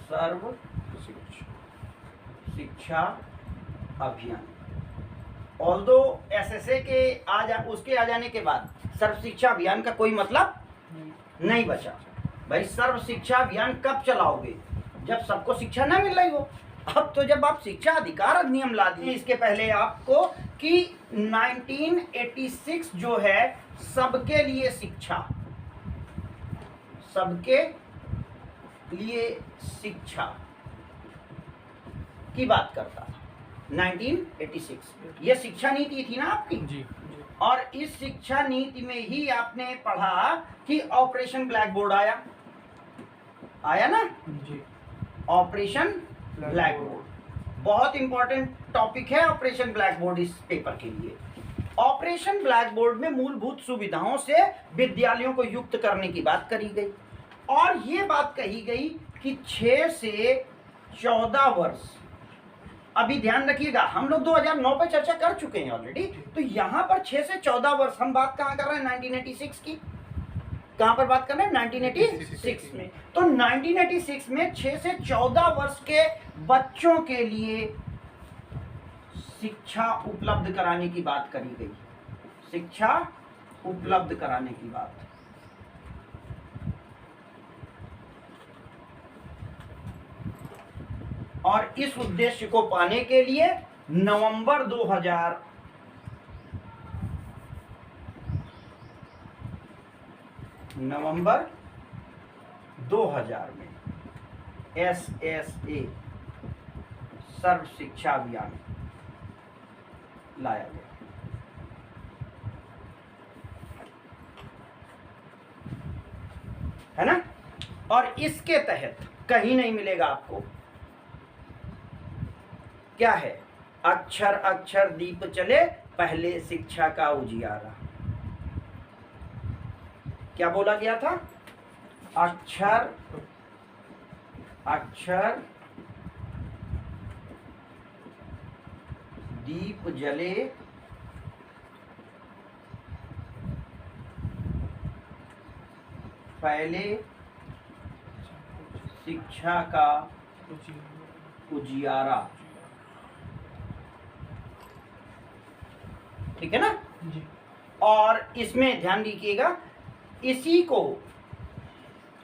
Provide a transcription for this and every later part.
सर्व शिक्षा अभियान। Although SSA के उसके आ जाने के बाद सर्व शिक्षा अभियान का कोई मतलब नहीं बचा। भाई सर्व शिक्षा अभियान कब चलाओगे? जब सबको शिक्षा ना मिल रही हो। अब तो जब आप शिक्षा अधिकार अधिनियम ला दिए, इसके पहले आपको कि 1986 जो है सबके लिए शिक्षा, सबके लिए शिक्षा की बात करता था 1986। ये शिक्षा नीति थी ना आपकी जी। और इस शिक्षा नीति में ही आपने पढ़ा कि ऑपरेशन ब्लैक बोर्ड आया ना जी। ऑपरेशन ब्लैक बोर्ड बहुत इंपॉर्टेंट टॉपिक है ऑपरेशन ब्लैक बोर्ड इस पेपर के लिए। ऑपरेशन ब्लैक बोर्ड में मूलभूत सुविधाओं से विद्यालयों को युक्त करने की बात करी गई और ये बात कही गई कि 6 से 14 वर्ष। अभी ध्यान रखिएगा, हम लोग 2009 पे चर्चा कर चुके हैं ऑलरेडी, तो यहाँ पर 6 से 14 वर्ष हम बात कहाँ कर रहे हैं? 1986 की। कहाँ पर बात कर रहे हैं? 1986 में। तो 1986 में 6 से 14 वर्ष के बच्चों के लिए शिक्षा उपलब्ध कराने की बात करी गई। शिक्षा उपलब्ध कराने की बात। और इस उद्देश्य को पाने के लिए नवंबर 2000 में SSA सर्व शिक्षा अभियान लाया गया। है ना? और इसके तहत कहीं नहीं मिलेगा आपको। क्या है? अक्षर अक्षर दीप चले पहले शिक्षा का उजियारा। क्या बोला गया था? अक्षर अक्षर दीप जले पहले शिक्षा का उजियारा। ठीक है ना जी। और इसमें ध्यान दीजिएगा, इसी को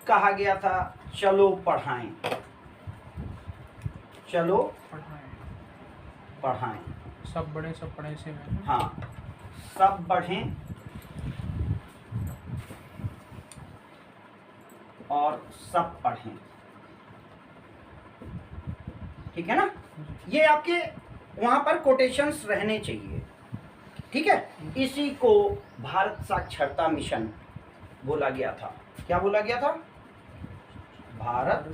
कहा गया था चलो पढ़ाएं। चलो पढ़ाएं। सब बड़े सब पढ़े से में। हाँ, सब बढ़ें और सब पढ़ें। ठीक है ना? ये आपके वहां पर कोटेशंस रहने चाहिए। ठीक है? इसी को भारत साक्षरता मिशन बोला गया था। क्या बोला गया था? भारत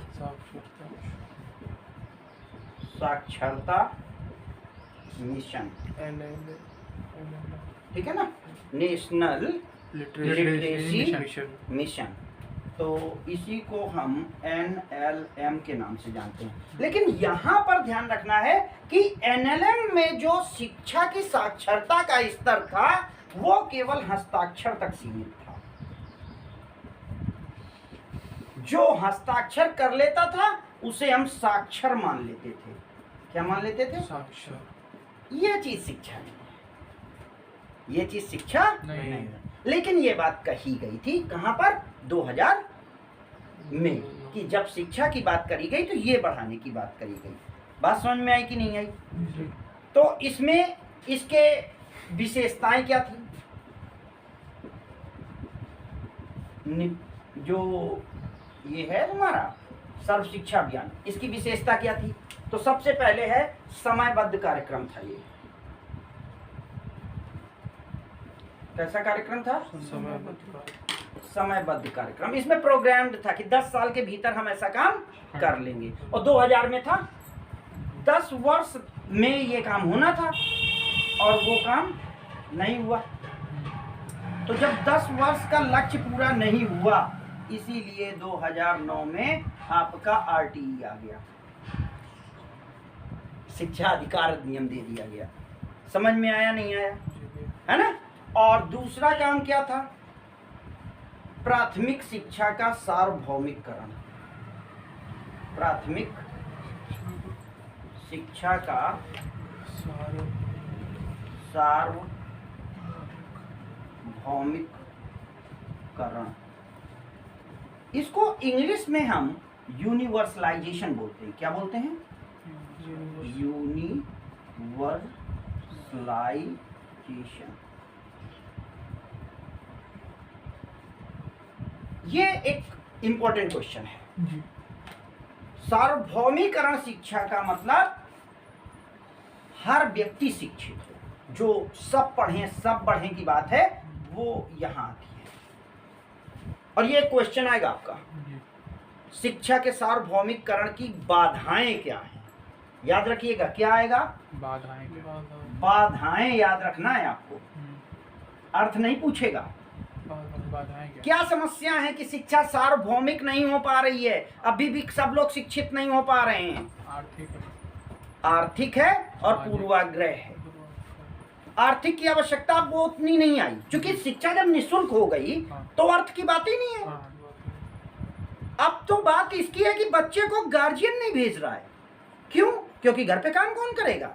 साक्षरता मिशन। ठीक है ना? National literacy mission. तो इसी को हम NLM के नाम से जानते हैं। लेकिन यहाँ पर ध्यान रखना है कि NLM में जो शिक्षा की साक्षरता का स्तर था वो केवल हस्ताक्षर तक सीमित था। जो हस्ताक्षर कर लेता था उसे हम साक्षर मान लेते थे। क्या मान लेते थे? साक्षर। ये चीज शिक्षा नहीं है। ये चीज शिक्षा नहीं है। लेकिन ये बात कही गई थी कहाँ पर? 2000 में, कि जब शिक्षा की बात करी गई तो ये बढ़ाने की बात करी गई। बात समझ में आई कि नहीं आई? तो इसमें इसके विशेषताएं क्या थी? जो ये है हमारा सर्व शिक्षा अभियान, इसकी विशेषता क्या थी? तो सबसे पहले है समयबद्ध कार्यक्रम था। ये कैसा कार्यक्रम था? समयबद्ध कार्यक्रम। इसमें प्रोग्राम्ड था कि 10 साल के भीतर हम ऐसा काम कर लेंगे। और 2000 में था 10 वर्ष में ये काम होना था और वो काम नहीं हुआ। तो जब 10 वर्ष का लक्ष्य पूरा नहीं हुआ, इसीलिए 2009 में आपका RTE आ गया, शिक्षा अधिकार अधिनियम दे दिया गया। समझ में आया नहीं आया? है ना? और दूसरा काम क्या था? प्राथमिक शिक्षा का सार्वभौमिकरण। प्राथमिक शिक्षा का सार्वभौमिककरण, इसको इंग्लिश में हम यूनिवर्सलाइजेशन बोलते हैं। क्या बोलते हैं? यूनिवर्सलाइजेशन। ये एक इंपॉर्टेंट क्वेश्चन है। सार्वभौमिकरण शिक्षा का मतलब हर व्यक्ति शिक्षित हो, जो सब पढ़ें सब बढ़े की बात है वो यहां आती है। और ये क्वेश्चन आएगा आपका, शिक्षा के सार्वभौमिकरण की बाधाएं क्या हैं? याद रखिएगा, क्या आएगा? बाधाएं याद रखना है आपको, अर्थ नहीं पूछेगा। क्या समस्या है कि शिक्षा सार्वभौमिक नहीं हो पा रही है? अभी भी सब लोग शिक्षित नहीं हो पा रहे हैं। आर्थिक है और पूर्वाग्रह है। आर्थिक की आवश्यकता आपको उतनी नहीं आई, क्योंकि शिक्षा जब निःशुल्क हो गई तो अर्थ की बात ही नहीं है। अब तो बात इसकी है कि बच्चे को गार्जियन नहीं भेज रहा है। क्यों? क्योंकि घर पे काम कौन करेगा?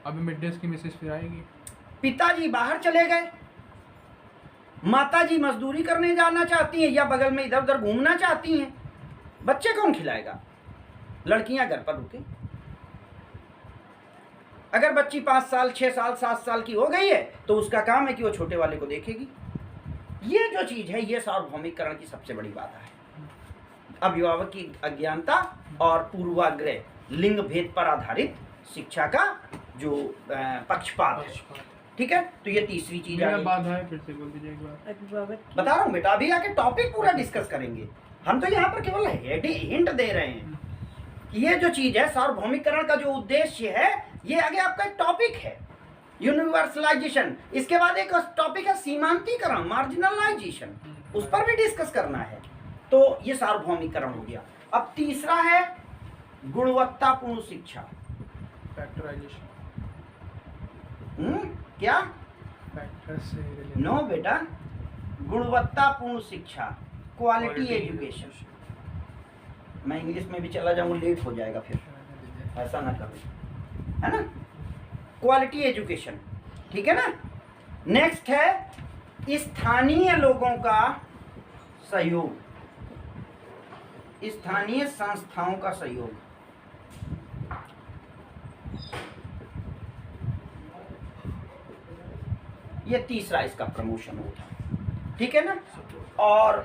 अभी मिड डे की मैसेज फिर आएगी। पिताजी बाहर चले गए, माताजी मजदूरी करने जाना चाहती हैं या बगल में इधर उधर घूमना चाहती हैं, बच्चे कौन खिलाएगा? लड़कियां घर पर रुके। अगर बच्ची 5 साल 6 साल 7 साल की हो गई है तो उसका काम है कि वो छोटे वाले को देखेगी। ये जो चीज है ये सार्वभौमिकरण की सबसे बड़ी बाधा है। अभिभावक की अज्ञानता और पूर्वाग्रह, लिंग भेद पर आधारित शिक्षा का जो पक्षपात है। ठीक है, तो ये तीसरी चीज है। फिर से बोल दीजिए एक बार। बता रहा हूँ बेटा, अभी आके टॉपिक पूरा डिस्कस करेंगे। हम तो यहाँ पर केवल हिंट दे रहे हैं कि ये जो चीज है सार्वभौमिकरण का जो उद्देश्य है, ये आगे आपका एक टॉपिक है यूनिवर्सलाइजेशन। इसके बाद एक टॉपिक है सीमांतीकरण, मार्जिनलाइजेशन, उस पर भी डिस्कस करना है। तो ये सार्वभौमिकरण हो गया। अब तीसरा है गुणवत्तापूर्ण शिक्षा। फैक्टराइजेशन। क्या? फैक्टर से नो बेटा, गुणवत्तापूर्ण शिक्षा, क्वालिटी एजुकेशन। मैं इंग्लिश में भी चला जाऊँ लेट हो जाएगा, फिर ऐसा ना करो, है ना? क्वालिटी एजुकेशन, ठीक है ना? नेक्स्ट है स्थानीय लोगों का सहयोग, स्थानीय संस्थाओं का सहयोग। ये तीसरा इसका प्रमोशन होता है, ठीक है ना? और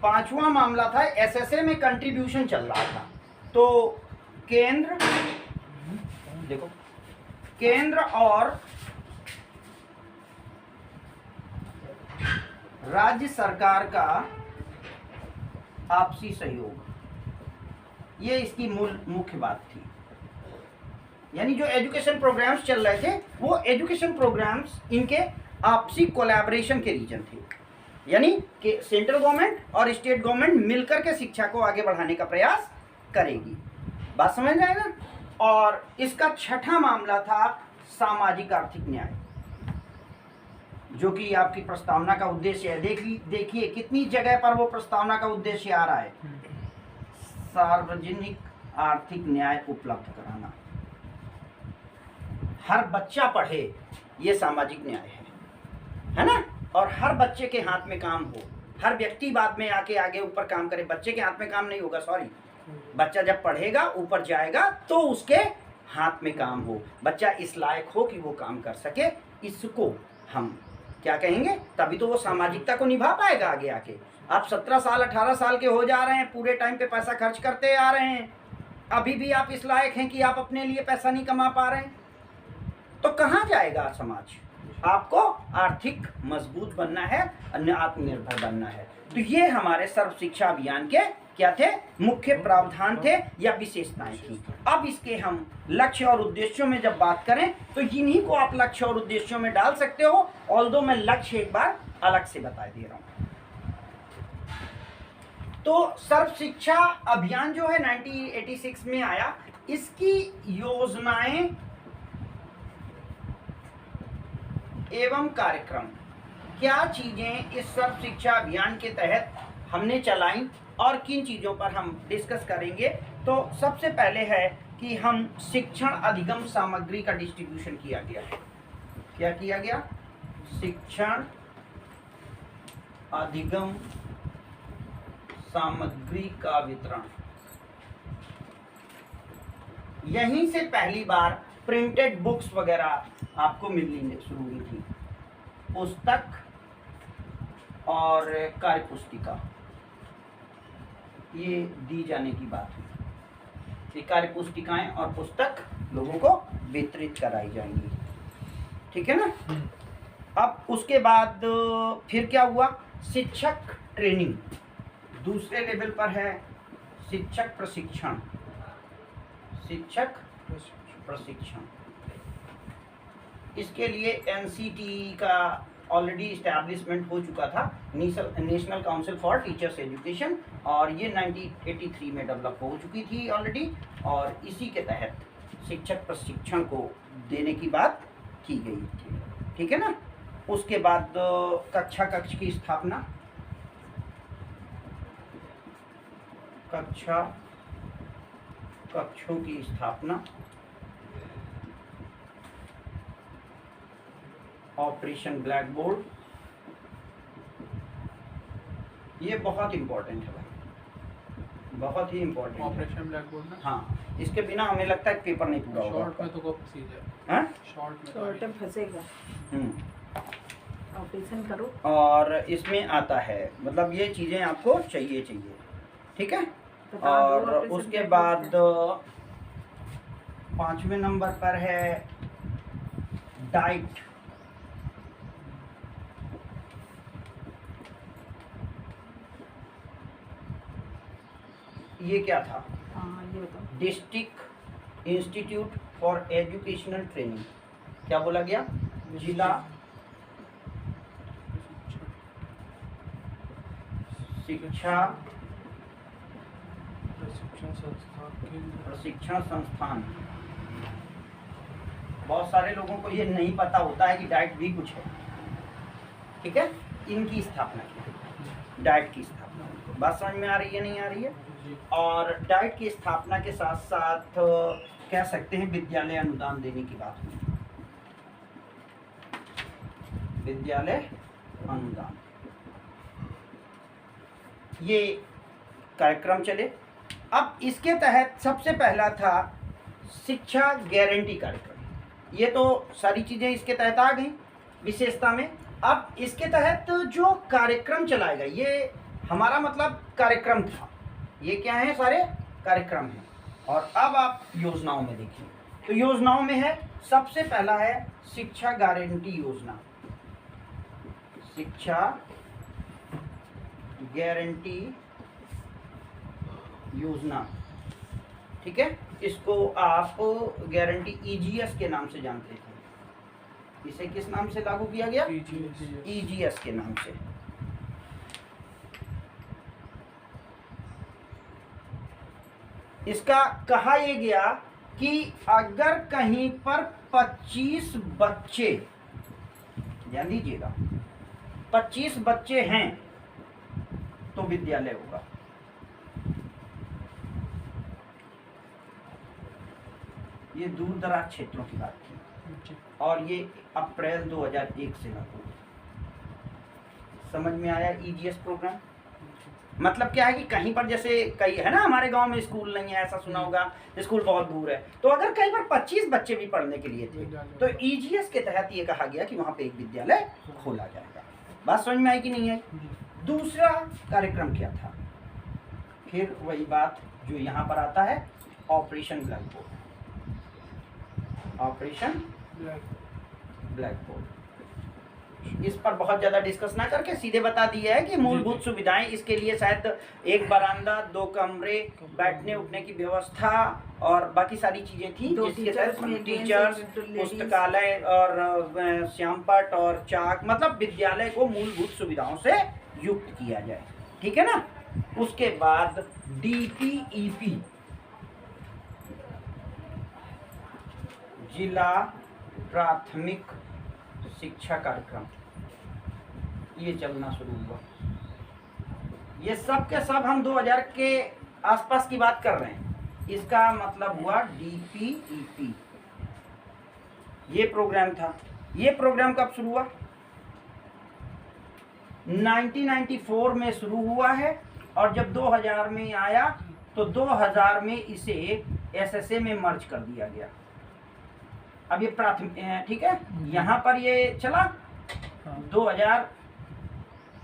पांचवा मामला था एसएसए में कंट्रीब्यूशन चल रहा था। तो केंद्र, देखो, केंद्र और राज्य सरकार का आपसी सहयोग, ये इसकी मुख्य बात थी। यानी जो एजुकेशन प्रोग्राम्स चल रहे थे वो एजुकेशन प्रोग्राम्स इनके आपसी कोलैबोरेशन के रीजन थे। यानी कि सेंट्रल गवर्नमेंट और स्टेट गवर्नमेंट मिलकर के शिक्षा को आगे बढ़ाने का प्रयास करेगी। बात समझ रहे हैं ना? और इसका छठा मामला था सामाजिक आर्थिक न्याय, जो कि आपकी प्रस्तावना का उद्देश्य है। देखिए कितनी जगह पर वो प्रस्तावना का उद्देश्य आ रहा है, सार्वजनिक आर्थिक न्याय उपलब्ध कराना। हर बच्चा पढ़े, ये सामाजिक न्याय है ना? और हर बच्चे के हाथ में काम हो, हर व्यक्ति बाद में आगे ऊपर काम करे। बच्चे के हाथ में काम नहीं होगा, सॉरी, बच्चा जब पढ़ेगा ऊपर जाएगा तो उसके हाथ में काम हो, बच्चा इस लायक हो कि वो काम कर सके। इसको हम क्या कहेंगे? तभी तो वो सामाजिकता को निभा पाएगा आगे आके। आप 17 साल 18 साल के हो जा रहे हैं, पूरे टाइम पे पैसा खर्च करते आ रहे हैं, अभी भी आप इस लायक हैं कि आप अपने लिए पैसा नहीं कमा पा रहे हैं, तो कहाँ जाएगा समाज? आपको आर्थिक मजबूत बनना है, अन्य आत्मनिर्भर बनना है। तो ये हमारे सर्व शिक्षा अभियान के क्या थे? मुख्य प्रावधान थे या विशेषताएं थी। अब इसके हम लक्ष्य और उद्देश्यों में जब बात करें तो इन्हीं को आप लक्ष्य और उद्देश्यों में डाल सकते हो, ऑल्दो मैं लक्ष्य एक बार अलग से बता दे रहा हूं। तो सर्व शिक्षा अभियान जो है 1986 में आया, इसकी योजनाएं एवं कार्यक्रम, क्या चीजें इस सर्व शिक्षा अभियान के तहत हमने चलाई और किन चीजों पर हम डिस्कस करेंगे, तो सबसे पहले है कि हम शिक्षण अधिगम सामग्री का डिस्ट्रीब्यूशन किया गया है। क्या किया गया? शिक्षण अधिगम सामग्री का वितरण। यहीं से पहली बार प्रिंटेड बुक्स वगैरह आपको मिलनी शुरू हुई थी। पुस्तक और कार्य पुस्तिका ये दी जाने की बात हुई। ये कार्य पुस्तिकाएं और पुस्तक लोगों को वितरित कराई जाएंगी, ठीक है ना। अब उसके बाद फिर क्या हुआ? शिक्षक ट्रेनिंग दूसरे लेवल पर है। शिक्षक प्रशिक्षण, शिक्षक प्रशिक्षण। इसके लिए एनसीटी का ऑलरेडी इस्टेब्लिशमेंट हो चुका था, national council for teachers education, और ये 1983 में डेवलप हो चुकी थी ऑलरेडी, और इसी के तहत शिक्षक प्रशिक्षण को देने की बात की गई थी, ठीक है ना। उसके बाद कक्ष की स्थापना, कक्षों की स्थापना, ऑपरेशन ब्लैक बोर्ड, ये बहुत इंपॉर्टेंट है भाई, बहुत ही इंपॉर्टेंट। ऑपरेशन ब्लैक बोर्ड ना? हाँ, इसके बिना हमें लगता है पेपर नहीं पूरा होगा। शॉर्ट में तो कब फंसी जाए? हाँ? शॉर्ट में फंसेगा। ऑपरेशन करो। और इसमें आता है, मतलब ये चीजें आपको चाहिए, ठीक है। और उसके बाद 5वें नंबर पर है डाइट। ये क्या था? हाँ, ये बताओ। District institute for educational training. क्या बोला गया? जिला शिक्षा प्रशिक्षण संस्थान। बहुत सारे लोगों को ये नहीं पता होता है कि डाइट भी कुछ है, ठीक है। इनकी स्थापना की, डाइट की स्थापना। बात समझ में आ रही है, नहीं आ रही है? और डाइट की स्थापना के साथ साथ कह सकते हैं विद्यालय अनुदान देने की बात हुई। विद्यालय अनुदान, ये कार्यक्रम चले। अब इसके तहत सबसे पहला था शिक्षा गारंटी कार्यक्रम। ये तो सारी चीजें इसके तहत आ गई विशेषता में। अब इसके तहत जो कार्यक्रम चलाएगा, ये हमारा मतलब कार्यक्रम था, ये क्या है? सारे कार्यक्रम हैं। और अब आप योजनाओं में देखिए, तो योजनाओं में है, सबसे पहला है शिक्षा गारंटी योजना। शिक्षा गारंटी योजना, ठीक है। इसको आप गारंटी ईजीएस के नाम से जानते थे। इसे किस नाम से लागू किया गया? ईजीएस के नाम से। इसका कहा यह गया कि अगर कहीं पर 25 बच्चे, ध्यान दीजिएगा, 25 बच्चे हैं तो विद्यालय होगा। ये दूर दराज क्षेत्रों की बात थी, और ये अप्रैल 2001 से लागू। समझ में आया ईजीएस प्रोग्राम? मतलब क्या है कि कहीं पर जैसे कई है ना, हमारे गांव में स्कूल नहीं है, ऐसा सुना होगा, स्कूल बहुत दूर है, तो अगर कहीं पर 25 बच्चे भी पढ़ने के लिए थे तो ईजीएस के तहत ये कहा गया कि वहां पे एक विद्यालय खोला जाएगा। बात समझ में आई कि नहीं आई? दूसरा कार्यक्रम क्या था? फिर वही बात जो यहाँ पर आता है, operation black board. Operation black board, इस पर बहुत ज़्यादा डिस्कस ना करके सीधे बता दिया है कि मूलभूत सुविधाएं इसके लिए शायद एक बरामदा, 2 कमरे, बैठने उठने की व्यवस्था और बाकी सारी चीज़ें थी, जिसके तहत टीचर्स, पुस्तकालय और श्यामपट और चाक, मतलब विद्यालय को मूलभूत सुविधाओं से युक्त किया जाए, ठीक है ना। उसके बाद DPEP, जिला प्राथमिक शिक्षा कार्यक्रम, ये चलना शुरू हुआ। ये सब के सब हम 2000 के आसपास की बात कर रहे हैं। इसका मतलब हुआ DPEP। ये प्रोग्राम था। ये प्रोग्राम कब शुरू हुआ? 1994 में शुरू हुआ है और जब 2000 में आया तो 2000 में इसे SSA में मर्ज कर दिया गया। अब ये प्राथमिक, ठीक है, यहाँ पर ये चला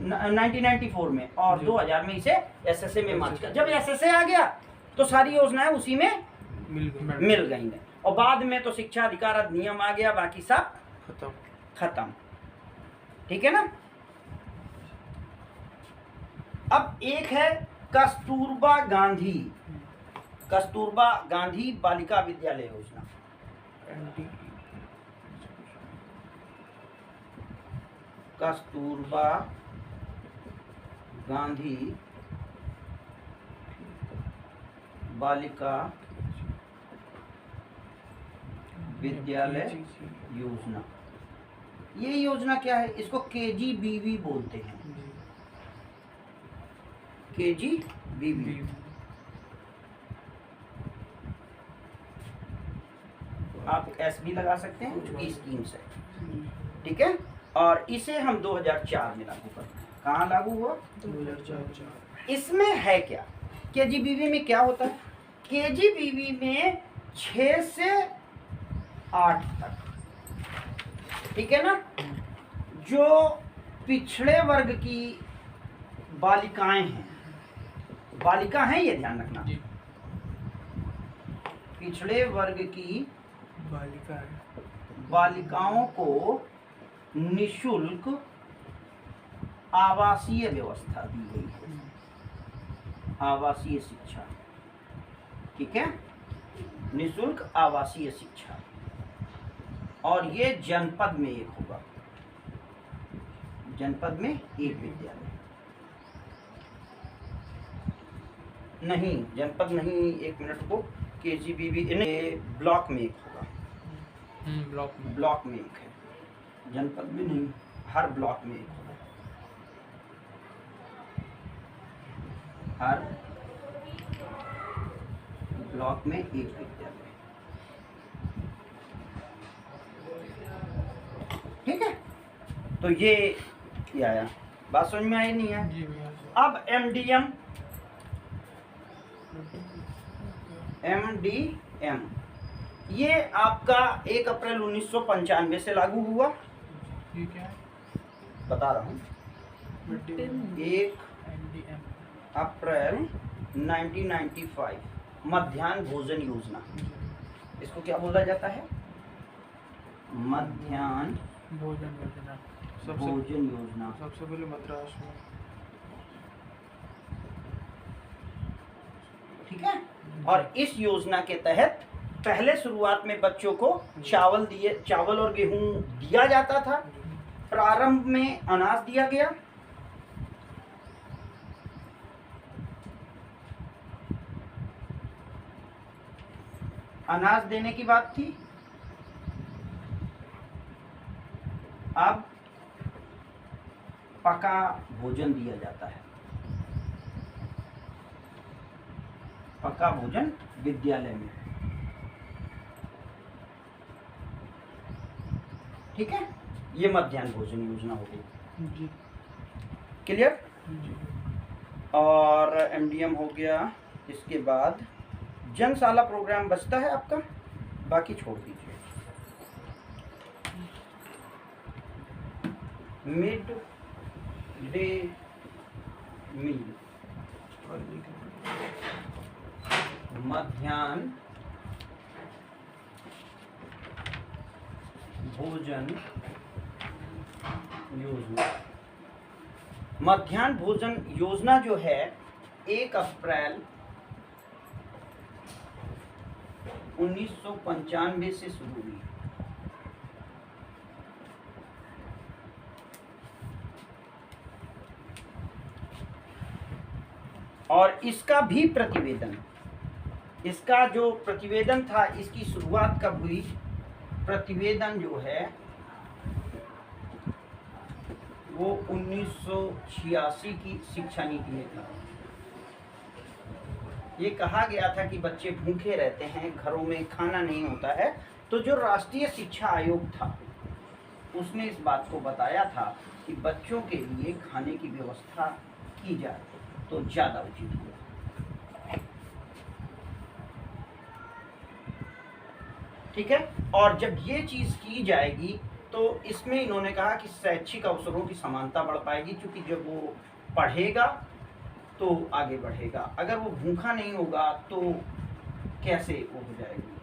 1994 में और 2000 में इसे SSA में मर्ज कर। जब SSA आ गया तो सारी योजनाएं उसी में मिल गई हैं और बाद में तो शिक्षा अधिकार अधिनियम आ गया, बाकी सब खत्म। ठीक है ना। अब एक है कस्तूरबा गांधी बालिका विद्यालय योजना। कस्तूरबा गांधी बालिका विद्यालय योजना। ये योजना क्या है? इसको KGBV बोलते हैं। KGBV। आप S भी लगा सकते हैं क्योंकि स्कीम्स है। ठीक है। और इसे हम 2004 में लागू करते हैं। कहाँ लागू हुआ? 2004। इसमें है क्या? KGBV में क्या होता है? KGBV में 6 से 8 तक, ठीक है ना, जो पिछड़े वर्ग की बालिकाएं हैं, बालिका हैं ये ध्यान रखना, पिछड़े वर्ग की बालिकाओं को निशुल्क आवासीय व्यवस्था दी गई है, आवासीय शिक्षा। ठीक है, निशुल्क आवासीय शिक्षा। और ये जनपद में एक होगा, जनपद में एक विद्यालय। नहीं, जनपद नहीं, एक मिनट को, KGBV ब्लॉक में एक होगा। ब्लॉक में एक है, जनपद में नहीं, हर ब्लॉक में एक होगा। हर ब्लॉक में एक विद्यालय। ठीक है, तो ये आया। बात समझ में आई नहीं है? अब MDM ये आपका 1 अप्रैल 1995 से लागू हुआ। ठीक है, बता रहा हूँ, 1 अप्रैल 1995 मध्याह्न भोजन योजना। इसको क्या बोला जाता है? मध्याह्न भोजन योजना। भोजन योजना। सबसे पहले मद्रास में। ठीक है। और इस योजना के तहत पहले शुरुआत में बच्चों को चावल और गेहूं दिया जाता था। प्रारंभ में अनाज दिया गया, अनाज देने की बात थी। अब पका भोजन दिया जाता है, पका भोजन विद्यालय में। ठीक है, ये मध्याह्न भोजन योजना हो गई। क्लियर? और MDM हो गया। इसके बाद जनशाला प्रोग्राम बचता है आपका, बाकी छोड़ दीजिए। मिड डे मील, मध्याह्न भोजन योजना। मध्याह्न भोजन योजना जो है 1 अप्रैल 1995 से शुरू हुई। और इसका भी प्रतिवेदन, इसका जो प्रतिवेदन था, इसकी शुरुआत कब हुई? प्रतिवेदन जो है वो 1986 की शिक्षा नीति में था। ये कहा गया था कि बच्चे भूखे रहते हैं, घरों में खाना नहीं होता है, तो जो राष्ट्रीय शिक्षा आयोग था उसने इस बात को बताया था कि बच्चों के लिए खाने की व्यवस्था की जाए तो ज़्यादा उचित होगा। ठीक है, और जब ये चीज़ की जाएगी तो इसमें इन्होंने कहा कि शैक्षिक अवसरों की समानता बढ़ पाएगी, क्योंकि जब वो पढ़ेगा तो आगे बढ़ेगा। अगर वो भूखा नहीं होगा तो कैसे वो हो जाएगी,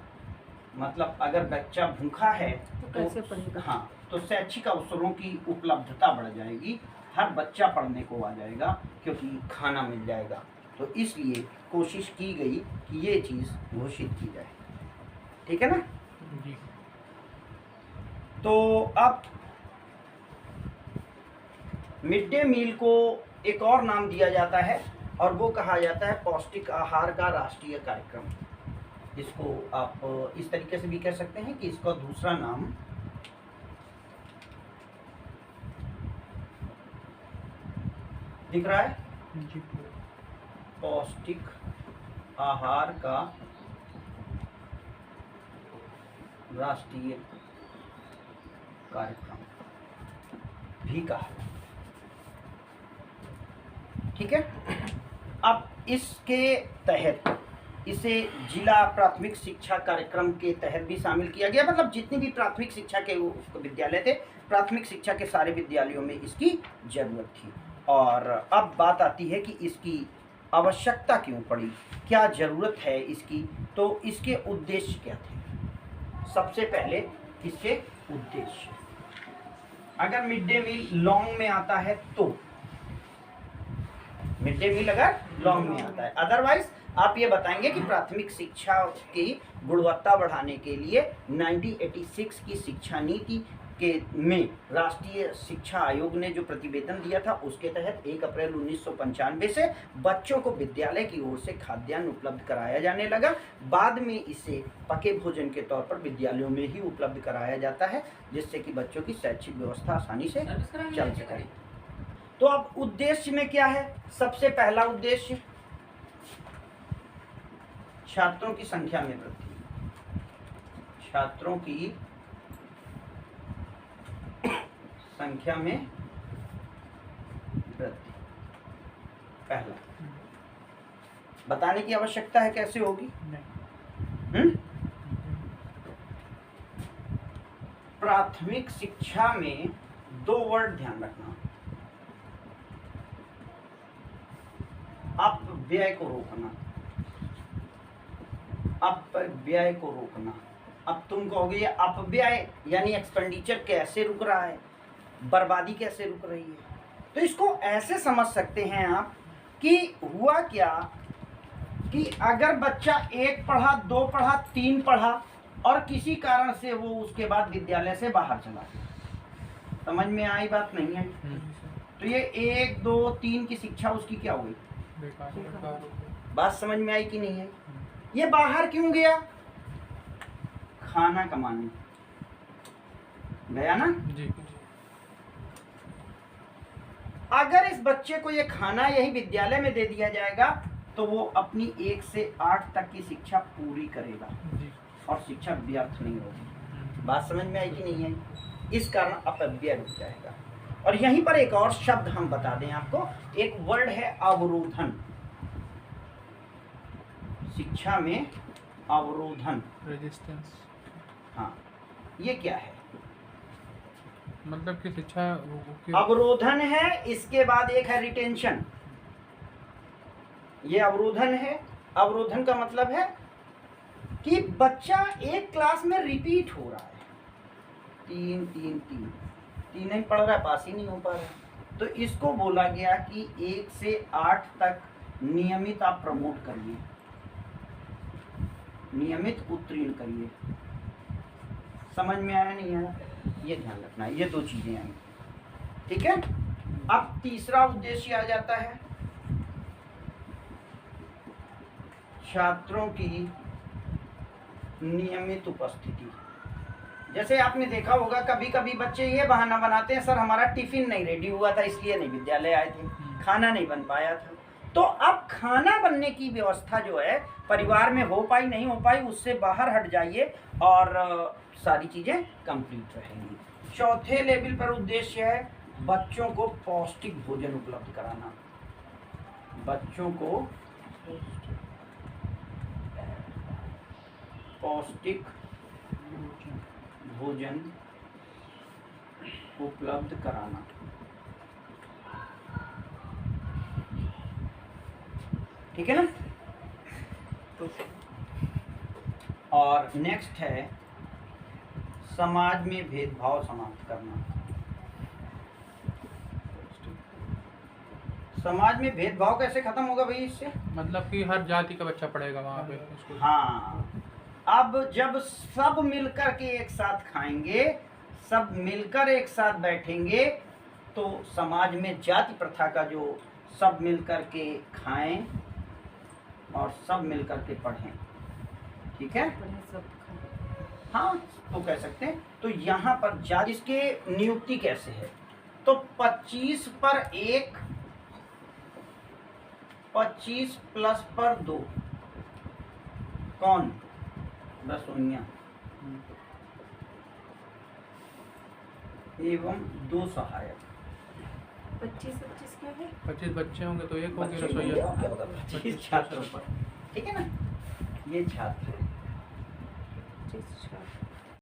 मतलब अगर बच्चा भूखा है तो कैसे पढ़ेगा? हाँ, तो शैक्षिक अवसरों की उपलब्धता बढ़ जाएगी, हर बच्चा पढ़ने को आ जाएगा क्योंकि खाना मिल जाएगा। तो इसलिए कोशिश की गई कि ये चीज़ घोषित की जाए। ठीक है ना? जी। तो अब मिड डे मील को एक और नाम दिया जाता है और वो कहा जाता है पौष्टिक आहार का राष्ट्रीय कार्यक्रम। इसको आप इस तरीके से भी कह सकते हैं कि इसका दूसरा नाम दिख रहा है, जी। पौष्टिक आहार का राष्ट्रीय कार्यक्रम भी कहा। ठीक है, अब इसके तहत इसे जिला प्राथमिक शिक्षा कार्यक्रम के तहत भी शामिल किया गया, मतलब जितनी भी प्राथमिक शिक्षा के विद्यालय थे, प्राथमिक शिक्षा के सारे विद्यालयों में इसकी जरूरत थी। और अब बात आती है कि इसकी आवश्यकता क्यों पड़ी, क्या जरूरत है इसकी, तो इसके उद्देश्य क्या थे। सबसे पहले इसके उद्देश्य, अगर मिड डे मील लॉन्ग में आता है तो मिड डे मील अगर लॉन्ग में आता है, अदरवाइज आप ये बताएंगे कि प्राथमिक शिक्षा की गुणवत्ता बढ़ाने के लिए 1986 की शिक्षा नीति के में राष्ट्रीय शिक्षा आयोग ने जो प्रतिवेदन दिया था उसके तहत 1 अप्रैल 1995 से बच्चों को विद्यालय की ओर से खाद्यान्न उपलब्ध कराया जाने लगा। बाद में इसे पके भोजन के तौर पर विद्यालयों में ही उपलब्ध कराया जाता है, जिससे कि बच्चों की शैक्षिक व्यवस्था आसानी से चल सके। तो अब उद्देश्य में क्या है, सबसे पहला उद्देश्य छात्रों की संख्या में वृद्धि, छात्रों की संख्या में वृद्धि। पहला बताने की आवश्यकता है कैसे होगी। प्राथमिक शिक्षा में 2 वर्ड ध्यान रखना, अपव्यय को रोकना, अपव्यय को रोकना। अब तुम कहोगे ये अपव्यय यानी एक्सपेंडिचर कैसे रुक रहा है, बर्बादी कैसे रुक रही है, तो इसको ऐसे समझ सकते हैं आप कि हुआ क्या कि अगर बच्चा 1 पढ़ा, 2 पढ़ा, 3 पढ़ा और किसी कारण से वो उसके बाद विद्यालय से बाहर चला गया, समझ में आई बात नहीं है, तो ये 1, 2, 3 की शिक्षा उसकी क्या हुई, बेकार। बात समझ में आई कि नहीं है। ये बाहर क्यों गया, खाना कमाने गया ना। जी। अगर इस बच्चे को ये खाना यही विद्यालय में दे दिया जाएगा तो वो अपनी 1 से 8 तक की शिक्षा पूरी करेगा जी। और शिक्षा व्यर्थ नहीं होगी। बात समझ में आई कि नहीं है, इस कारण अपव्यय रुक जाएगा। और यहीं पर एक और शब्द हम बता दें आपको, एक वर्ड है अवरोधन। शिक्षा में अवरोधन, रेजिस्टेंस, हाँ, ये क्या है, मतलब कि शिक्षा अवरोधन है, इसके बाद एक है रिटेंशन। ये अवरोधन है, अवरोधन का मतलब है कि बच्चा एक क्लास में रिपीट हो रहा है, 3 3 3 3 नहीं पढ़ रहा है, पास ही नहीं हो पा रहा है, तो इसको बोला गया कि 1 से 8 तक नियमित आप प्रमोट करिए, नियमित उत्तीर्ण करिए। समझ में आया नहीं आया, ये ध्यान रखना है, ये 2 चीजें आएंगी। ठीक है, अब तीसरा उद्देश्य आ जाता है छात्रों की नियमित उपस्थिति। जैसे आपने देखा होगा कभी कभी बच्चे ये बहाना बनाते हैं, सर हमारा टिफिन नहीं रेडी हुआ था इसलिए नहीं विद्यालय आए थे, खाना नहीं बन पाया था। तो अब खाना बनने की व्यवस्था जो है परिवार में हो पाई नहीं हो पाई, उससे बाहर हट जाइए और सारी चीजें कंप्लीट रहेंगी। चौथे लेवल पर उद्देश्य है बच्चों को पौष्टिक भोजन उपलब्ध कराना। बच्चों को पौष्टिक भोजन उपलब्ध कराना। ठीक है ना। और नेक्स्ट है समाज में भेदभाव समाप्त करना। समाज में भेदभाव कैसे खत्म होगा भाई इससे? मतलब कि हर जाति का बच्चा पढ़ेगा वहाँ पे स्कूल। हाँ, अब जब सब मिलकर के एक साथ खाएंगे, सब मिलकर एक साथ बैठेंगे, तो समाज में जाति प्रथा का जो सब मिलकर के खाएं और सब मिलकर के पढ़ें, ठीक है। हाँ तो कह सकते हैं। तो यहाँ पर जाति, इसके नियुक्ति कैसे है? तो 25 पर 1, 25 प्लस पर 2, कौन? रसोइया एवं 2 सहायक। 25 क्या है? 25 बच्चे होंगे तो एक होगी बच्चे रसोईया। होंगे, क्या होगा? 25 छात्रों पर, ठीक है ना। ये छात्र है। 25 छात्र।